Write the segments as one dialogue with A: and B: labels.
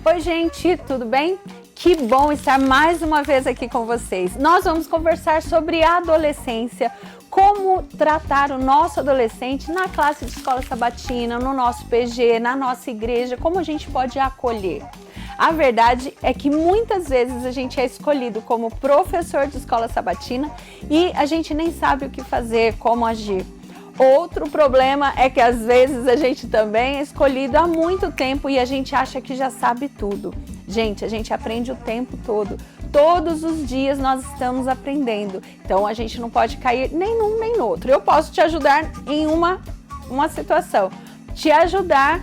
A: Oi gente, tudo bem? Que bom estar mais uma vez aqui com vocês. Nós vamos conversar sobre a adolescência, como tratar o nosso adolescente na classe de escola sabatina, no nosso PG, na nossa igreja, como a gente pode acolher. A verdade é que muitas vezes a gente é escolhido como professor de escola sabatina e a gente nem sabe o que fazer, como agir. Outro problema é que às vezes a gente também é escolhido há muito tempo e a gente acha que já sabe tudo. Gente, a gente aprende o tempo todo. Todos os dias nós estamos aprendendo. Então a gente não pode cair nem num nem no outro. Eu posso te ajudar em uma situação. Te ajudar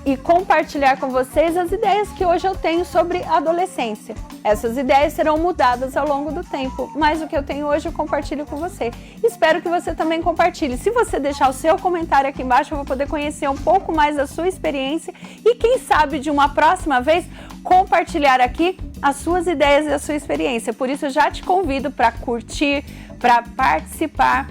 A: e compartilhar com vocês as ideias que hoje eu tenho sobre adolescência. Essas ideias serão mudadas ao longo do tempo, mas o que eu tenho hoje eu compartilho com você. Espero que você também compartilhe. Se você deixar o seu comentário aqui embaixo, eu vou poder conhecer um pouco mais da sua experiência e quem sabe de uma próxima vez compartilhar aqui as suas ideias e a sua experiência. Por isso eu já te convido para curtir, para participar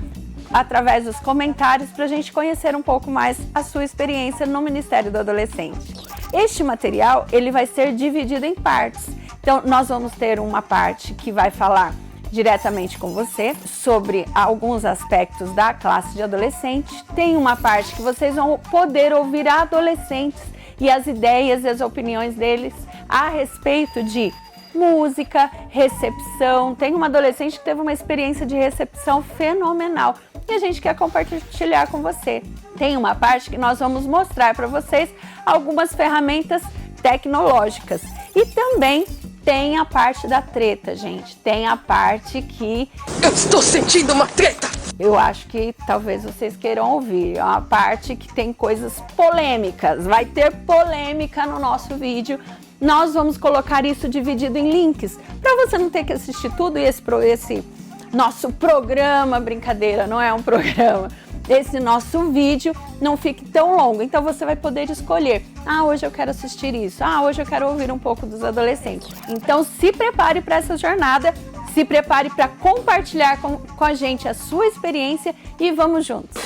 A: através dos comentários para a gente conhecer um pouco mais a sua experiência no Ministério do Adolescente. Este material ele vai ser dividido em partes. Então nós vamos ter uma parte que vai falar diretamente com você sobre alguns aspectos da classe de adolescente. Tem uma parte que vocês vão poder ouvir adolescentes e as ideias e as opiniões deles a respeito de música, recepção. Tem uma adolescente que teve uma experiência de recepção fenomenal e a gente quer compartilhar com você. Tem uma parte que nós vamos mostrar para vocês algumas ferramentas tecnológicas e também tem a parte da treta, gente. Tem a parte que...
B: Eu estou sentindo uma treta!
A: Eu acho que talvez vocês queiram ouvir. É uma parte que tem coisas polêmicas. Vai ter polêmica no nosso vídeo. Nós vamos colocar isso dividido em links, para você não ter que assistir tudo esse nosso programa, brincadeira, não é um programa, esse nosso vídeo não fique tão longo, então você vai poder escolher, hoje eu quero assistir isso, hoje eu quero ouvir um pouco dos adolescentes. Então se prepare para essa jornada, se prepare para compartilhar com a gente a sua experiência e vamos juntos!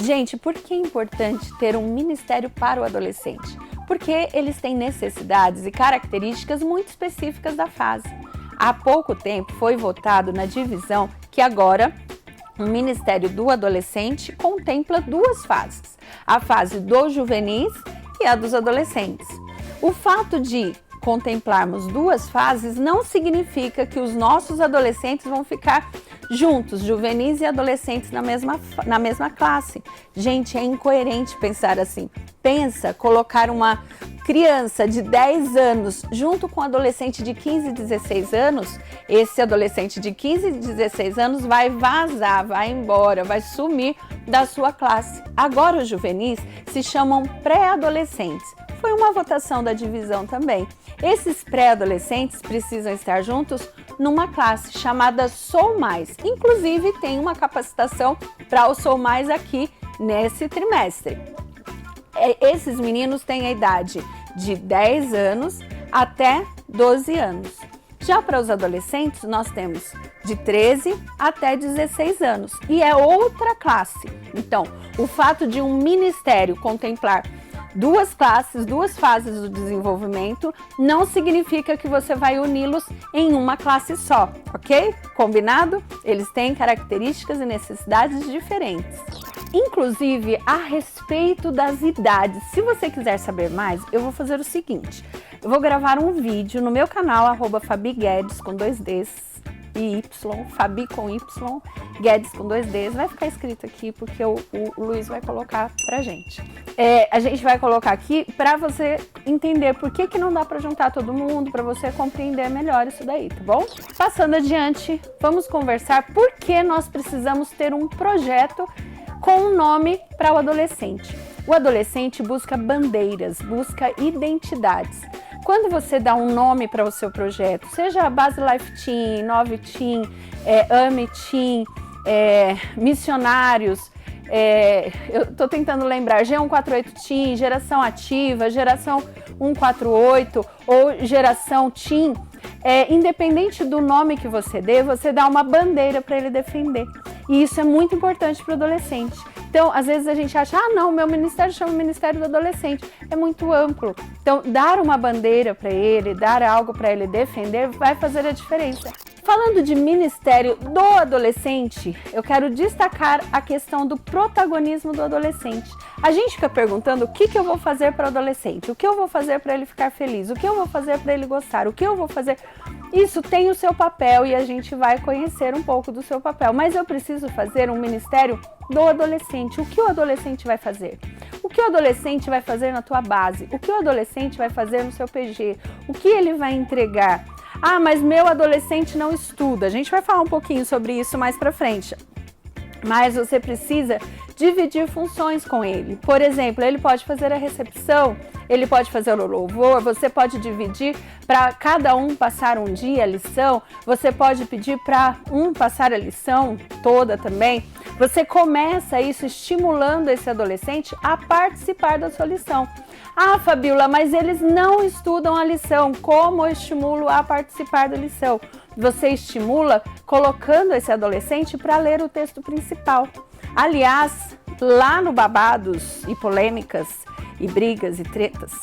A: Gente, por que é importante ter um ministério para o adolescente? Porque eles têm necessidades e características muito específicas da fase. Há pouco tempo foi votado na divisão que agora o Ministério do Adolescente contempla duas fases, a fase dos juvenis e a dos adolescentes. O fato de contemplarmos duas fases não significa que os nossos adolescentes vão ficar juntos, juvenis e adolescentes na mesma classe. Gente, é incoerente pensar assim. Pensa colocar uma criança de 10 anos junto com um adolescente de 15 e 16 anos, esse adolescente de 15 e 16 anos vai vazar, vai embora, vai sumir da sua classe. Agora os juvenis se chamam pré-adolescentes. Foi uma votação da divisão também. Esses pré-adolescentes precisam estar juntos numa classe chamada Sou Mais. Inclusive, tem uma capacitação para o Sou Mais aqui nesse trimestre. Esses meninos têm a idade de 10 anos até 12 anos. Já para os adolescentes, nós temos de 13 até 16 anos. E é outra classe. Então, o fato de um ministério contemplar duas classes, duas fases do desenvolvimento, não significa que você vai uni-los em uma classe só, ok? Combinado? Eles têm características e necessidades diferentes. Inclusive, a respeito das idades, se você quiser saber mais, eu vou fazer o seguinte, eu vou gravar um vídeo no meu canal, @FabiGuedes, com 2 Ds e Y, Fabi com Y, Guedes com 2 Ds, vai ficar escrito aqui porque o Luiz vai colocar pra gente. A gente vai colocar aqui para você entender por que não dá para juntar todo mundo, para você compreender melhor isso daí, tá bom? Passando adiante, vamos conversar por que nós precisamos ter um projeto com um nome para o adolescente. O adolescente busca bandeiras, busca identidades. Quando você dá um nome para o seu projeto, seja Base Life Team, Inove Team, AME Team, Missionários, eu estou tentando lembrar, G148 Team, Geração Ativa, Geração 148 ou Geração Team, independente do nome que você dê, você dá uma bandeira para ele defender. E isso é muito importante para o adolescente. Então, às vezes a gente acha, não, meu ministério chama Ministério do Adolescente. É muito amplo. Então, dar uma bandeira para ele, dar algo para ele defender, vai fazer a diferença. Falando de Ministério do Adolescente, eu quero destacar a questão do protagonismo do adolescente. A gente fica perguntando o que eu vou fazer para o adolescente, o que eu vou fazer para ele ficar feliz, o que eu vou fazer para ele gostar, o que eu vou fazer... Isso tem o seu papel e a gente vai conhecer um pouco do seu papel, mas eu preciso fazer um ministério do adolescente. O que o adolescente vai fazer? O que o adolescente vai fazer na tua base? O que o adolescente vai fazer no seu PG? O que ele vai entregar? Mas meu adolescente não estuda. A gente vai falar um pouquinho sobre isso mais pra frente. Mas você precisa dividir funções com ele. Por exemplo, ele pode fazer a recepção, ele pode fazer o louvor, você pode dividir para cada um passar um dia a lição, você pode pedir para um passar a lição toda também. Você começa isso estimulando esse adolescente a participar da sua lição. Fabiola, mas eles não estudam a lição. Como eu estimulo a participar da lição? Você estimula colocando esse adolescente para ler o texto principal. Aliás, lá no Babados e Polêmicas e Brigas e Tretas,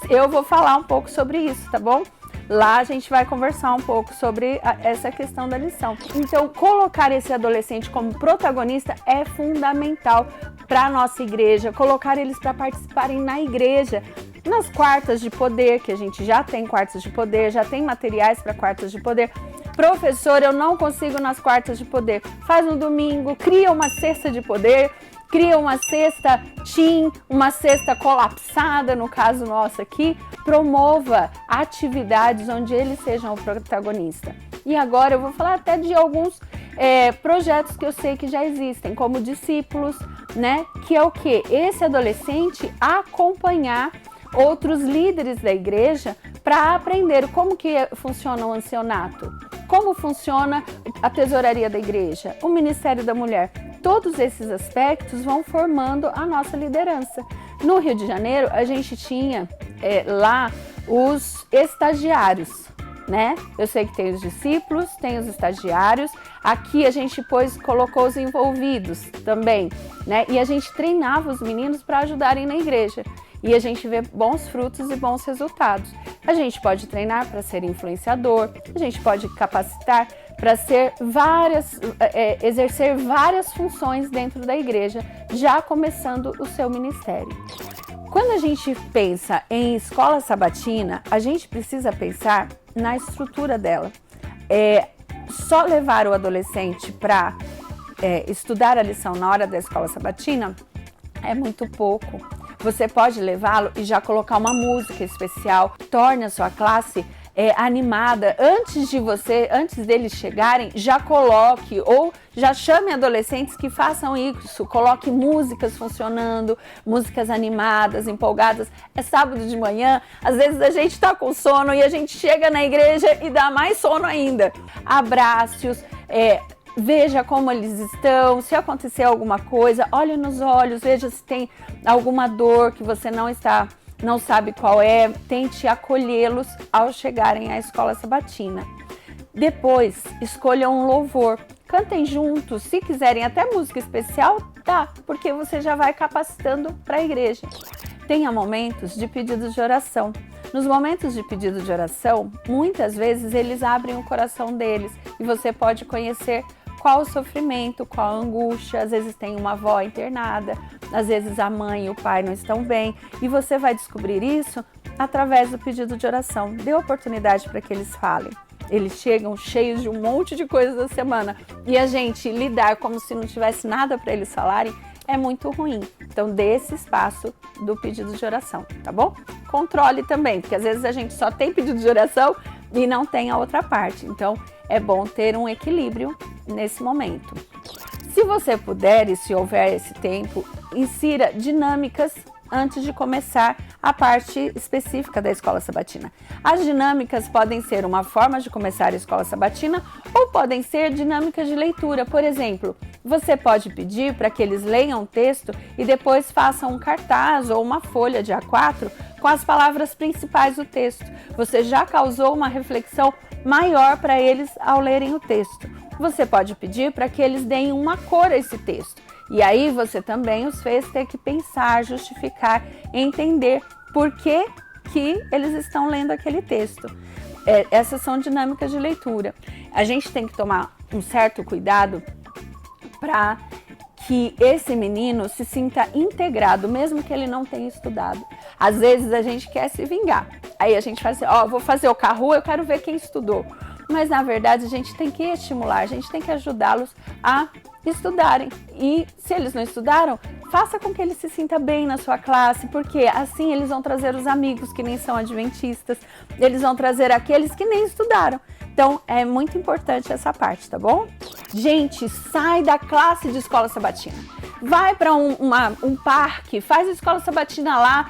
A: eu vou falar um pouco sobre isso, tá bom? Lá a gente vai conversar um pouco sobre essa questão da lição. Então, colocar esse adolescente como protagonista é fundamental para a nossa igreja, colocar eles para participarem na igreja, nas quartas de poder, que a gente já tem quartas de poder, já tem materiais para quartas de poder. Professor, eu não consigo nas quartas de poder. Faz no domingo, cria uma cesta de poder, cria uma cesta team, uma cesta colapsada, no caso nosso aqui, promova atividades onde eles sejam o protagonista. E agora eu vou falar até de alguns projetos que eu sei que já existem, como discípulos, né? Que é o quê? Esse adolescente acompanhar outros líderes da igreja para aprender como que funciona o ancianato, como funciona a tesouraria da igreja, o Ministério da Mulher. Todos esses aspectos vão formando a nossa liderança. No Rio de Janeiro, a gente tinha lá os estagiários, né? Eu sei que tem os discípulos, tem os estagiários. Aqui a gente colocou os envolvidos também, né? E a gente treinava os meninos para ajudarem na igreja. E a gente vê bons frutos e bons resultados. A gente pode treinar para ser influenciador, a gente pode capacitar para exercer várias funções dentro da igreja, já começando o seu ministério. Quando a gente pensa em escola sabatina, a gente precisa pensar na estrutura dela. Só levar o adolescente para estudar a lição na hora da escola sabatina é muito pouco. Você pode levá-lo e já colocar uma música especial, torne a sua classe animada. Antes deles chegarem, já coloque ou já chame adolescentes que façam isso, coloque músicas funcionando, músicas animadas, empolgadas. É sábado de manhã, às vezes a gente tá com sono e a gente chega na igreja e dá mais sono ainda. Abrace-os, veja como eles estão, se acontecer alguma coisa, olhe nos olhos, veja se tem alguma dor que você não sabe qual é, tente acolhê-los ao chegarem à escola sabatina. Depois, escolham um louvor, cantem juntos, se quiserem até música especial, tá, porque você já vai capacitando para a igreja. Tenha momentos de pedidos de oração. Nos momentos de pedido de oração, muitas vezes eles abrem o coração deles e você pode conhecer qual o sofrimento, qual a angústia. Às vezes tem uma avó internada, às vezes a mãe e o pai não estão bem, e você vai descobrir isso através do pedido de oração. Dê oportunidade para que eles falem. Eles chegam cheios de um monte de coisas da semana e a gente lidar como se não tivesse nada para eles falarem é muito ruim. Então dê esse espaço do pedido de oração, tá bom? Controle também, porque às vezes a gente só tem pedido de oração e não tem a outra parte. Então é bom ter um equilíbrio nesse momento. Se você puder e se houver esse tempo, insira dinâmicas antes de começar a parte específica da escola sabatina. As dinâmicas podem ser uma forma de começar a escola sabatina ou podem ser dinâmicas de leitura. Por exemplo, você pode pedir para que eles leiam o texto e depois façam um cartaz ou uma folha de A4 com as palavras principais do texto. Você já causou uma reflexão maior para eles ao lerem o texto. Você pode pedir para que eles deem uma cor a esse texto. E aí você também os fez ter que pensar, justificar, entender por que eles estão lendo aquele texto. Essas são dinâmicas de leitura. A gente tem que tomar um certo cuidado para que esse menino se sinta integrado, mesmo que ele não tenha estudado. Às vezes a gente quer se vingar. Aí a gente faz assim, vou fazer o carro, eu quero ver quem estudou. Mas na verdade a gente tem que estimular, a gente tem que ajudá-los a estudarem. E se eles não estudaram, faça com que ele se sinta bem na sua classe, porque assim eles vão trazer os amigos que nem são adventistas, eles vão trazer aqueles que nem estudaram. Então é muito importante essa parte, tá bom? Gente, sai da classe de escola sabatina. Vai para um parque, faz a escola sabatina lá.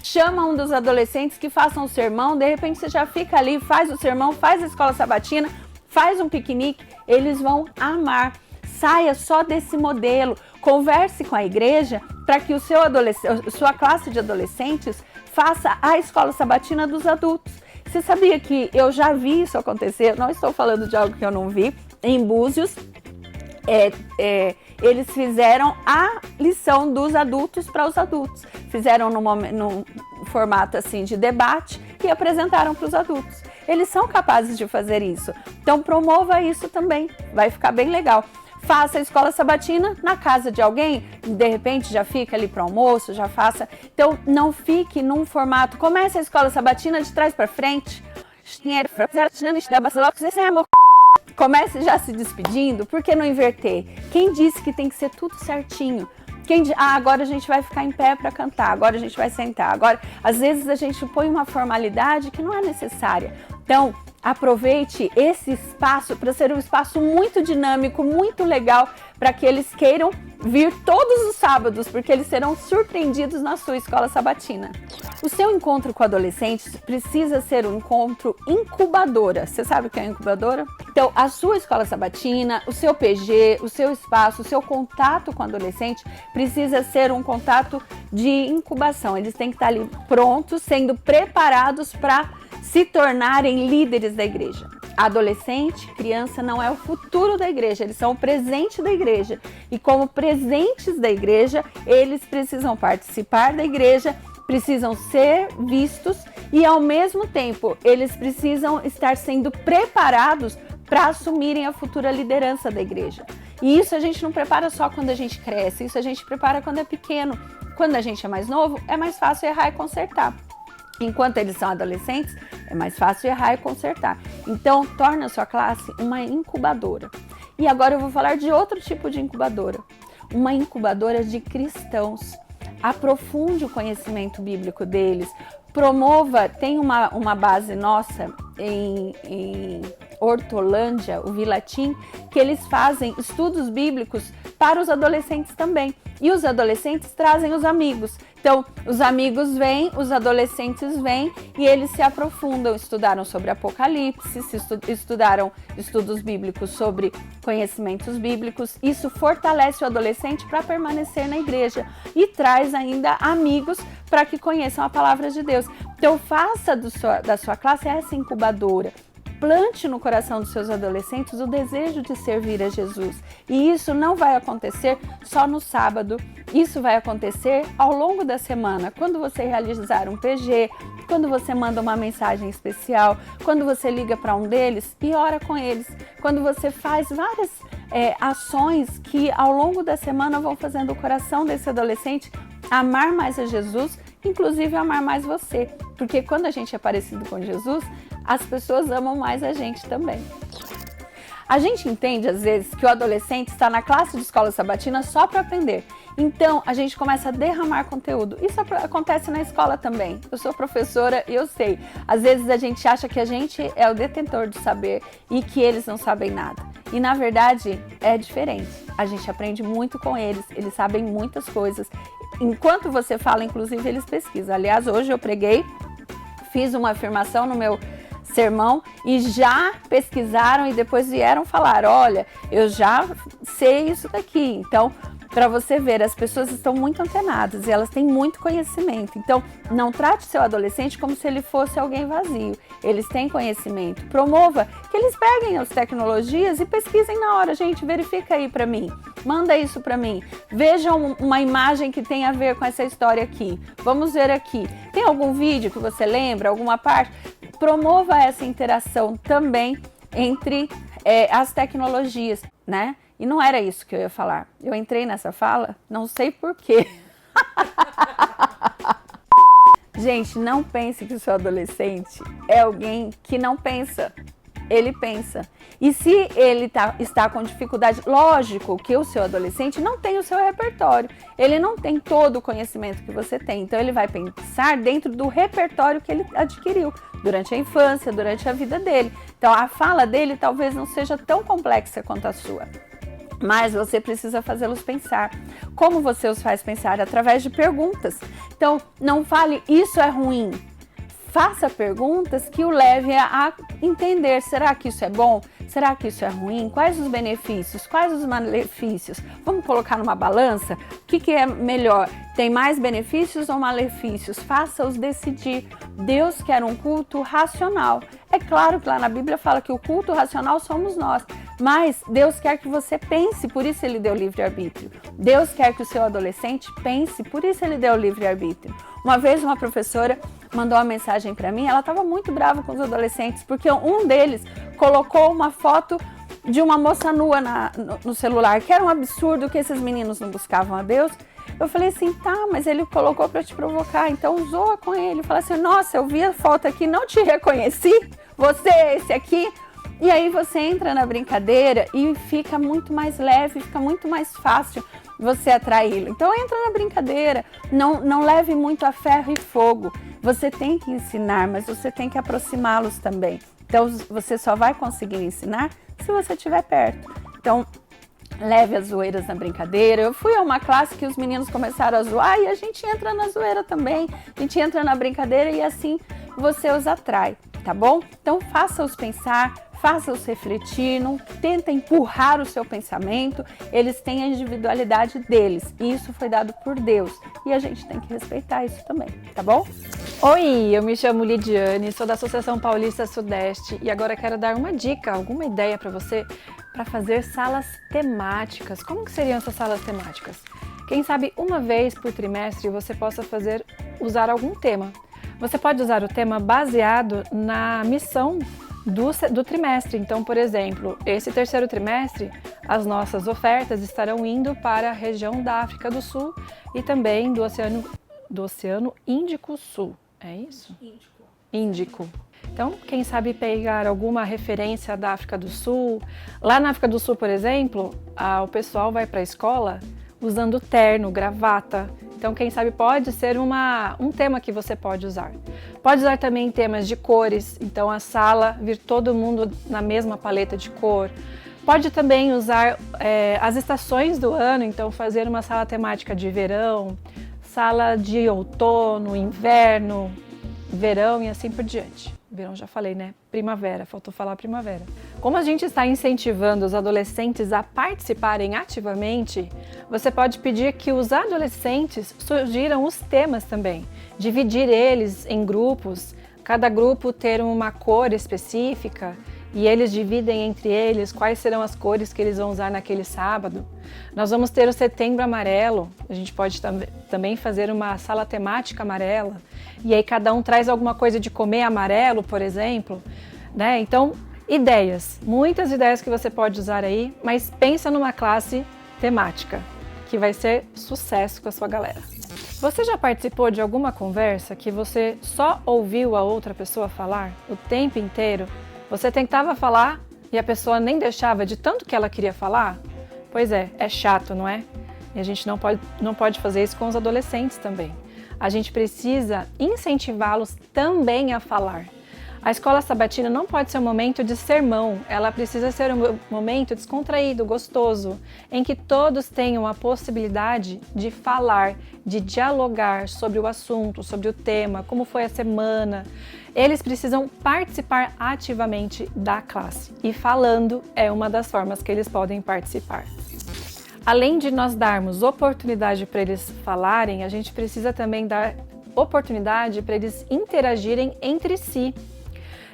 A: Chama um dos adolescentes que façam o sermão, de repente você já fica ali, faz o sermão, faz a escola sabatina, faz um piquenique, eles vão amar. Saia só desse modelo, converse com a igreja para que sua classe de adolescentes faça a escola sabatina dos adultos. Você sabia que eu já vi isso acontecer? Não estou falando de algo que eu não vi. Em Búzios, eles fizeram a lição dos adultos para os adultos. Fizeram num formato assim de debate e apresentaram para os adultos. Eles são capazes de fazer isso. Então promova isso também, vai ficar bem legal. Faça a escola sabatina na casa de alguém, de repente já fica ali para almoço, já faça. Então não fique num formato, comece a escola sabatina de trás para frente. Comece já se despedindo, por que não inverter? Quem disse que tem que ser tudo certinho? Agora a gente vai ficar em pé para cantar, agora a gente vai sentar. Agora, às vezes a gente põe uma formalidade que não é necessária. Então, aproveite esse espaço para ser um espaço muito dinâmico, muito legal, para que eles queiram vir todos os sábados, porque eles serão surpreendidos na sua escola sabatina. O seu encontro com adolescentes precisa ser um encontro incubadora. Você sabe o que é incubadora? Então, a sua escola sabatina, o seu PG, o seu espaço, o seu contato com o adolescente precisa ser um contato de incubação. Eles têm que estar ali prontos, sendo preparados para se tornarem líderes da igreja. Adolescente, criança não é o futuro da igreja, eles são o presente da igreja. E como presentes da igreja, eles precisam participar da igreja, precisam ser vistos e ao mesmo tempo eles precisam estar sendo preparados para assumirem a futura liderança da igreja. E isso a gente não prepara só quando a gente cresce, isso a gente prepara quando é pequeno. Quando a gente é mais novo, é mais fácil errar e consertar. Enquanto eles são adolescentes, é mais fácil errar e consertar. Então, torna a sua classe uma incubadora. E agora eu vou falar de outro tipo de incubadora. Uma incubadora de cristãos. Aprofunde o conhecimento bíblico deles. Promova, tem uma base nossa em Hortolândia, o Vilatim, que eles fazem estudos bíblicos para os adolescentes também. E os adolescentes trazem os amigos. Então, os amigos vêm, os adolescentes vêm e eles se aprofundam. Estudaram sobre Apocalipse, estudaram estudos bíblicos sobre conhecimentos bíblicos. Isso fortalece o adolescente para permanecer na igreja e traz ainda amigos para que conheçam a palavra de Deus. Então, faça da sua classe essa incubadora. Plante no coração dos seus adolescentes o desejo de servir a Jesus. E isso não vai acontecer só no sábado, isso vai acontecer ao longo da semana, quando você realizar um PG, quando você manda uma mensagem especial, quando você liga para um deles e ora com eles, quando você faz várias ações que ao longo da semana vão fazendo o coração desse adolescente amar mais a Jesus, inclusive amar mais você, porque quando a gente é parecido com Jesus, as pessoas amam mais a gente também. A gente entende, às vezes, que o adolescente está na classe de escola sabatina só para aprender. Então, a gente começa a derramar conteúdo. Isso acontece na escola também. Eu sou professora e eu sei. Às vezes, a gente acha que a gente é o detentor do saber e que eles não sabem nada. E, na verdade, é diferente. A gente aprende muito com eles. Eles sabem muitas coisas. Enquanto você fala, inclusive, eles pesquisam. Aliás, hoje eu preguei, fiz uma afirmação no meu sermão e já pesquisaram e depois vieram falar, olha, eu já sei isso daqui. Então, para você ver, as pessoas estão muito antenadas e elas têm muito conhecimento. Então, não trate seu adolescente como se ele fosse alguém vazio. Eles têm conhecimento. Promova que eles peguem as tecnologias e pesquisem na hora. Gente, verifica aí para mim. Manda isso para mim. Vejam uma imagem que tem a ver com essa história aqui. Vamos ver aqui. Tem algum vídeo que você lembra? Alguma parte? Promova essa interação também entre as tecnologias, né? E não era isso que eu ia falar. Eu entrei nessa fala, não sei porquê. Gente, não pense que o seu adolescente é alguém que não pensa. Ele pensa. E se ele está com dificuldade, lógico que o seu adolescente não tem o seu repertório. Ele não tem todo o conhecimento que você tem. Então, ele vai pensar dentro do repertório que ele adquiriu durante a infância, durante a vida dele. Então, a fala dele talvez não seja tão complexa quanto a sua. Mas você precisa fazê-los pensar. Como você os faz pensar? Através de perguntas. Então, não fale, isso é ruim. Faça perguntas que o levem a entender, será que isso é bom? Será que isso é ruim? Quais os benefícios? Quais os malefícios? Vamos colocar numa balança? O que é melhor? Tem mais benefícios ou malefícios? Faça-os decidir. Deus quer um culto racional. É claro que lá na Bíblia fala que o culto racional somos nós, mas Deus quer que você pense, por isso Ele deu livre-arbítrio. Deus quer que o seu adolescente pense, por isso Ele deu livre-arbítrio. Uma vez uma professora mandou uma mensagem para mim, ela estava muito brava com os adolescentes, porque um deles colocou uma foto de uma moça nua no celular, que era um absurdo, que esses meninos não buscavam a Deus. Eu falei assim, tá, mas ele colocou para te provocar, então zoa com ele. Fala assim, nossa, eu vi a foto aqui, não te reconheci, você é esse aqui. E aí você entra na brincadeira e fica muito mais leve, fica muito mais fácil você atraí-lo. Então entra na brincadeira, não leve muito a ferro e fogo. Você tem que ensinar, mas você tem que aproximá-los também. Então você só vai conseguir ensinar se você estiver perto. Então leve as zoeiras na brincadeira. Eu fui a uma classe que os meninos começaram a zoar e a gente entra na zoeira também. A gente entra na brincadeira e assim você os atrai, tá bom? Então faça-os pensar, faça-os refletir, não tenta empurrar o seu pensamento. Eles têm a individualidade deles e isso foi dado por Deus e a gente tem que respeitar isso também, tá bom?
C: Oi, eu me chamo Lidiane, sou da Associação Paulista Sudeste e agora quero dar uma dica, alguma ideia para você para fazer salas temáticas. Como que seriam essas salas temáticas? Quem sabe uma vez por trimestre você possa usar algum tema. Você pode usar o tema baseado na missão do trimestre. Então, por exemplo, esse terceiro trimestre, as nossas ofertas estarão indo para a região da África do Sul e também do Oceano Índico Sul. É isso? Índico. Então, quem sabe pegar alguma referência da África do Sul. Lá na África do Sul, por exemplo, o pessoal vai para a escola usando terno, gravata. Então, quem sabe pode ser um tema que você pode usar. Pode usar também temas de cores, então a sala vir todo mundo na mesma paleta de cor. Pode também usar as estações do ano, então fazer uma sala temática de verão, sala de outono, inverno, verão e assim por diante. Verão já falei, né? Primavera, faltou falar primavera. Como a gente está incentivando os adolescentes a participarem ativamente, você pode pedir que os adolescentes sugiram os temas também. Dividir eles em grupos, cada grupo ter uma cor específica e eles dividem entre eles quais serão as cores que eles vão usar naquele sábado. Nós vamos ter o Setembro Amarelo, a gente pode também fazer uma sala temática amarela, e aí cada um traz alguma coisa de comer amarelo, por exemplo, né? Então, ideias, muitas ideias que você pode usar aí, mas pensa numa classe temática, que vai ser sucesso com a sua galera. Você já participou de alguma conversa que você só ouviu a outra pessoa falar o tempo inteiro? Você tentava falar e a pessoa nem deixava de tanto que ela queria falar? Pois é chato, não é? E a gente não pode fazer isso com os adolescentes também. A gente precisa incentivá-los também a falar. A escola sabatina não pode ser um momento de sermão, ela precisa ser um momento descontraído, gostoso, em que todos tenham a possibilidade de falar, de dialogar sobre o assunto, sobre o tema, como foi a semana. Eles precisam participar ativamente da classe e falando é uma das formas que eles podem participar. Além de nós darmos oportunidade para eles falarem, a gente precisa também dar oportunidade para eles interagirem entre si.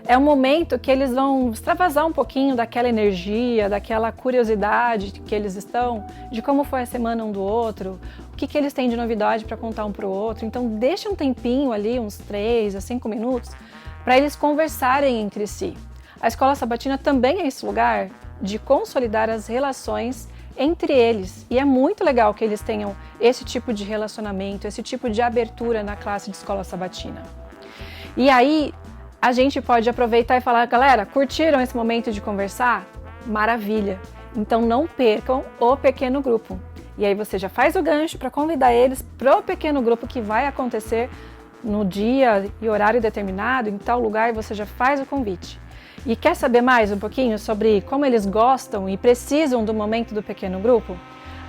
C: É um momento que eles vão extravasar um pouquinho daquela energia, daquela curiosidade que eles estão, de como foi a semana um do outro, o que eles têm de novidade para contar um para o outro. Então deixa um tempinho ali, uns 3 a 5 minutos, para eles conversarem entre si. A escola sabatina também é esse lugar de consolidar as relações entre eles. E é muito legal que eles tenham esse tipo de relacionamento, esse tipo de abertura na classe de escola sabatina. E aí, a gente pode aproveitar e falar, galera, curtiram esse momento de conversar? Maravilha! Então não percam o pequeno grupo. E aí você já faz o gancho para convidar eles para o pequeno grupo que vai acontecer no dia e horário determinado, em tal lugar, você já faz o convite. E quer saber mais um pouquinho sobre como eles gostam e precisam do momento do pequeno grupo?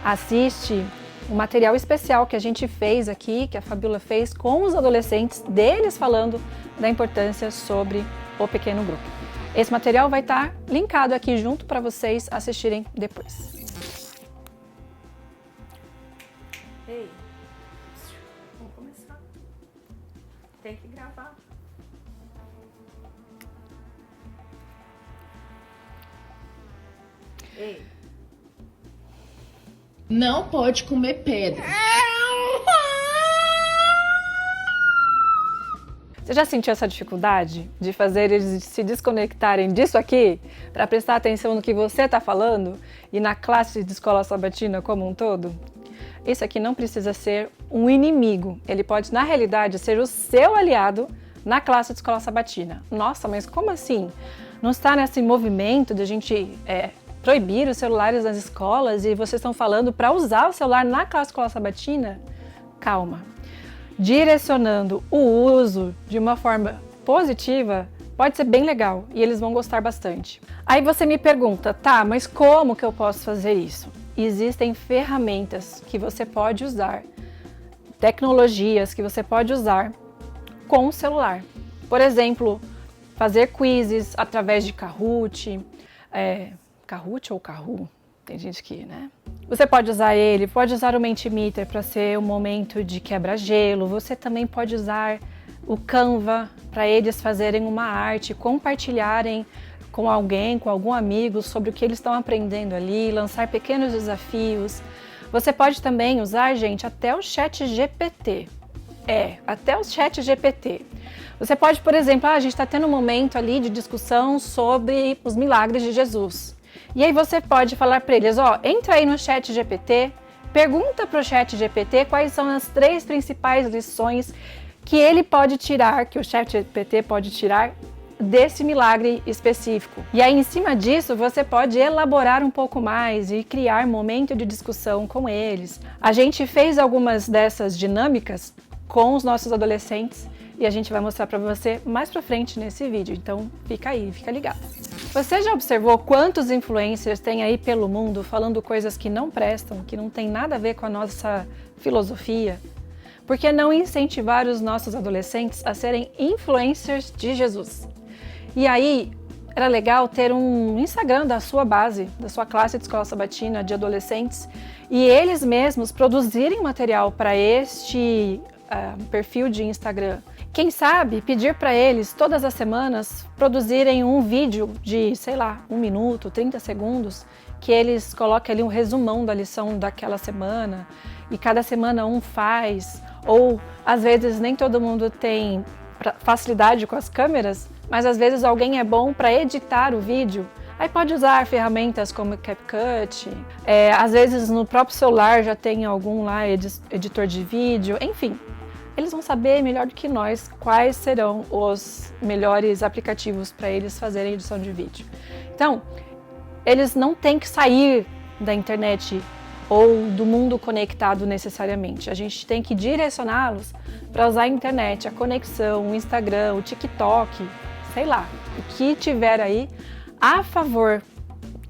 C: Assiste um material especial que a gente fez aqui, que a Fabiola fez com os adolescentes, deles falando da importância sobre o pequeno grupo. Esse material vai estar linkado aqui junto para vocês assistirem depois.
A: Ei, vamos começar. Tem que gravar. Ei.
B: Não pode comer pedra.
C: Você já sentiu essa dificuldade de fazer eles se desconectarem disso aqui para prestar atenção no que você está falando e na classe de escola sabatina como um todo? Isso aqui não precisa ser um inimigo, ele pode na realidade ser o seu aliado na classe de escola sabatina. Nossa, mas como assim? Não está nesse movimento de a gente proibir os celulares nas escolas e vocês estão falando para usar o celular na classe de escola sabatina? Calma. Direcionando o uso de uma forma positiva pode ser bem legal e eles vão gostar bastante. Aí você me pergunta, tá, mas como que eu posso fazer isso? Existem ferramentas que você pode usar, tecnologias que você pode usar com o celular. Por exemplo, fazer quizzes através de Kahoot, Kahoot ou Kahoot? Tem gente que, né? Você pode usar ele, pode usar o Mentimeter para ser um momento de quebra-gelo. Você também pode usar o Canva para eles fazerem uma arte, compartilharem com alguém, com algum amigo sobre o que eles estão aprendendo ali, lançar pequenos desafios. Você pode também usar, gente, até o ChatGPT. Até o ChatGPT. Você pode, por exemplo, a gente está tendo um momento ali de discussão sobre os milagres de Jesus. E aí você pode falar para eles, entra aí no ChatGPT, pergunta para o ChatGPT quais são as 3 principais lições que ele pode tirar, que o ChatGPT pode tirar desse milagre específico. E aí, em cima disso, você pode elaborar um pouco mais e criar momento de discussão com eles. A gente fez algumas dessas dinâmicas com os nossos adolescentes e a gente vai mostrar para você mais para frente nesse vídeo. Então, fica aí, fica ligado. Você já observou quantos influencers tem aí pelo mundo falando coisas que não prestam, que não tem nada a ver com a nossa filosofia? Por que não incentivar os nossos adolescentes a serem influencers de Jesus? E aí, era legal ter um Instagram da sua base, da sua classe de escola sabatina de adolescentes, e eles mesmos produzirem material para este perfil de Instagram. Quem sabe pedir para eles todas as semanas produzirem um vídeo de, 1 minuto, 30 segundos, que eles coloquem ali um resumão da lição daquela semana e cada semana um faz, ou às vezes nem todo mundo tem facilidade com as câmeras, mas às vezes alguém é bom para editar o vídeo. Aí pode usar ferramentas como CapCut, às vezes no próprio celular já tem algum lá editor de vídeo, enfim. eles vão saber melhor do que nós quais serão os melhores aplicativos para eles fazerem edição de vídeo. Então, eles não têm que sair da internet ou do mundo conectado necessariamente. A gente tem que direcioná-los para usar a internet, a conexão, o Instagram, o TikTok, sei lá, o que tiver aí a favor,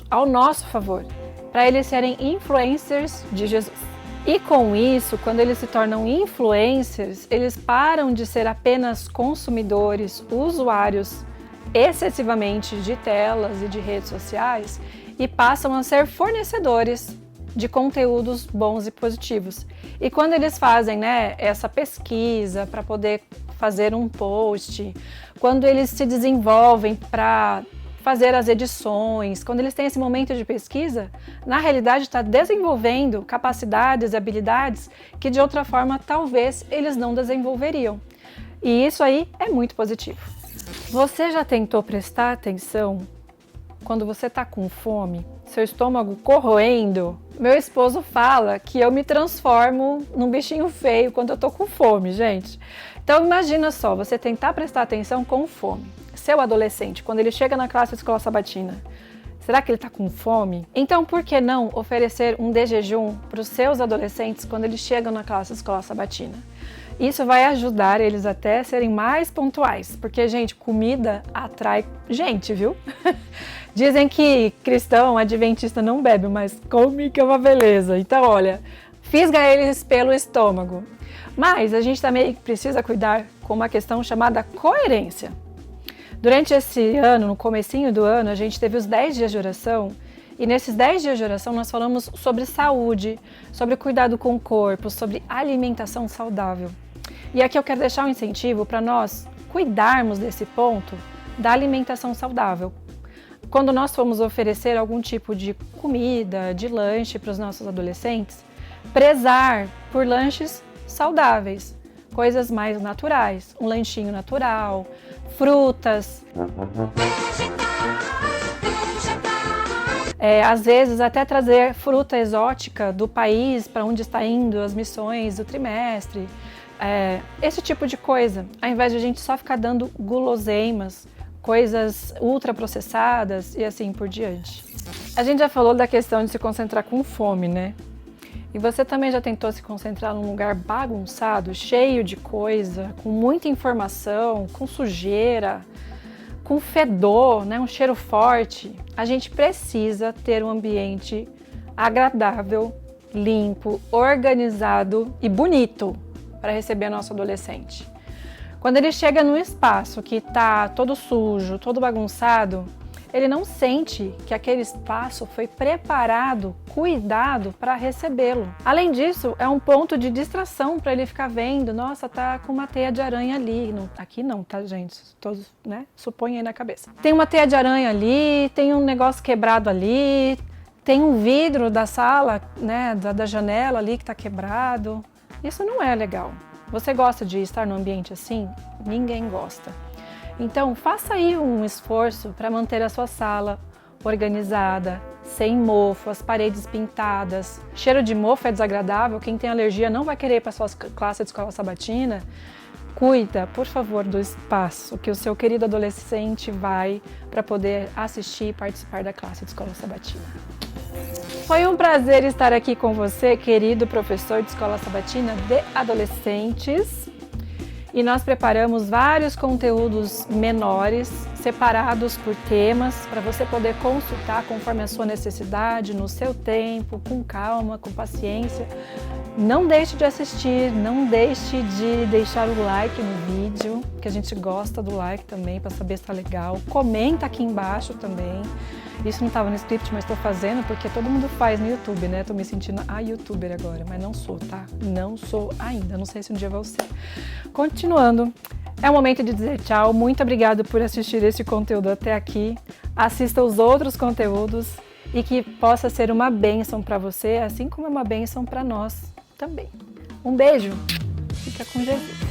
C: ao nosso favor, para eles serem influencers de Jesus. E com isso, quando eles se tornam influencers, eles param de ser apenas consumidores, usuários excessivamente de telas e de redes sociais e passam a ser fornecedores de conteúdos bons e positivos. E quando eles fazem, essa pesquisa para poder fazer um post, quando eles se desenvolvem para fazer as edições, quando eles têm esse momento de pesquisa, na realidade está desenvolvendo capacidades e habilidades que de outra forma talvez eles não desenvolveriam. E isso aí é muito positivo. Você já tentou prestar atenção quando você está com fome, seu estômago corroendo? Meu esposo fala que eu me transformo num bichinho feio quando eu tô com fome, gente. Então imagina só, você tentar prestar atenção com fome. Seu adolescente, quando ele chega na classe de escola sabatina, será que ele está com fome? Então por que não oferecer um de jejum para os seus adolescentes quando eles chegam na classe de escola sabatina? Isso vai ajudar eles até a serem mais pontuais, porque, gente, comida atrai gente, viu? Dizem que cristão, adventista não bebe, mas come que é uma beleza. Então, olha, fisga eles pelo estômago. Mas a gente também precisa cuidar com uma questão chamada coerência. Durante esse ano, no comecinho do ano, a gente teve os 10 dias de oração. E nesses 10 dias de oração nós falamos sobre saúde, sobre cuidado com o corpo, sobre alimentação saudável. E aqui eu quero deixar um incentivo para nós cuidarmos desse ponto da alimentação saudável. Quando nós formos oferecer algum tipo de comida, de lanche para os nossos adolescentes, prezar por lanches saudáveis, coisas mais naturais, um lanchinho natural, frutas. Às vezes até trazer fruta exótica do país para onde está indo as missões do trimestre. Esse tipo de coisa, ao invés de a gente só ficar dando guloseimas, coisas ultraprocessadas e assim por diante. A gente já falou da questão de se concentrar com fome, né? E você também já tentou se concentrar num lugar bagunçado, cheio de coisa, com muita informação, com sujeira, com fedor, um cheiro forte? A gente precisa ter um ambiente agradável, limpo, organizado e bonito para receber nosso adolescente. Quando ele chega num espaço que está todo sujo, todo bagunçado, ele não sente que aquele espaço foi preparado, cuidado para recebê-lo. Além disso, é um ponto de distração para ele ficar vendo, nossa, tá com uma teia de aranha ali. Não, aqui não, tá, gente? Todos, supõe aí na cabeça. Tem uma teia de aranha ali, tem um negócio quebrado ali, tem um vidro da sala, da janela ali que tá quebrado. Isso não é legal. Você gosta de estar num ambiente assim? Ninguém gosta. Então, faça aí um esforço para manter a sua sala organizada, sem mofo, as paredes pintadas. Cheiro de mofo é desagradável, quem tem alergia não vai querer ir para sua classe de escola sabatina. Cuida, por favor, do espaço que o seu querido adolescente vai para poder assistir e participar da classe de escola sabatina. Foi um prazer estar aqui com você, querido professor de escola sabatina de adolescentes. E nós preparamos vários conteúdos menores, separados por temas, para você poder consultar conforme a sua necessidade, no seu tempo, com calma, com paciência. Não deixe de assistir, não deixe de deixar o like no vídeo, que a gente gosta do like também, para saber se está legal. Comenta aqui embaixo também. Isso não estava no script, mas estou fazendo porque todo mundo faz no YouTube, né? Estou me sentindo a youtuber agora, mas não sou, tá? Não sou ainda, não sei se um dia vou ser. Continuando, é o momento de dizer tchau. Muito obrigado por assistir esse conteúdo até aqui. Assista os outros conteúdos e que possa ser uma bênção para você, assim como é uma bênção para nós também. Um beijo, fica com Jesus.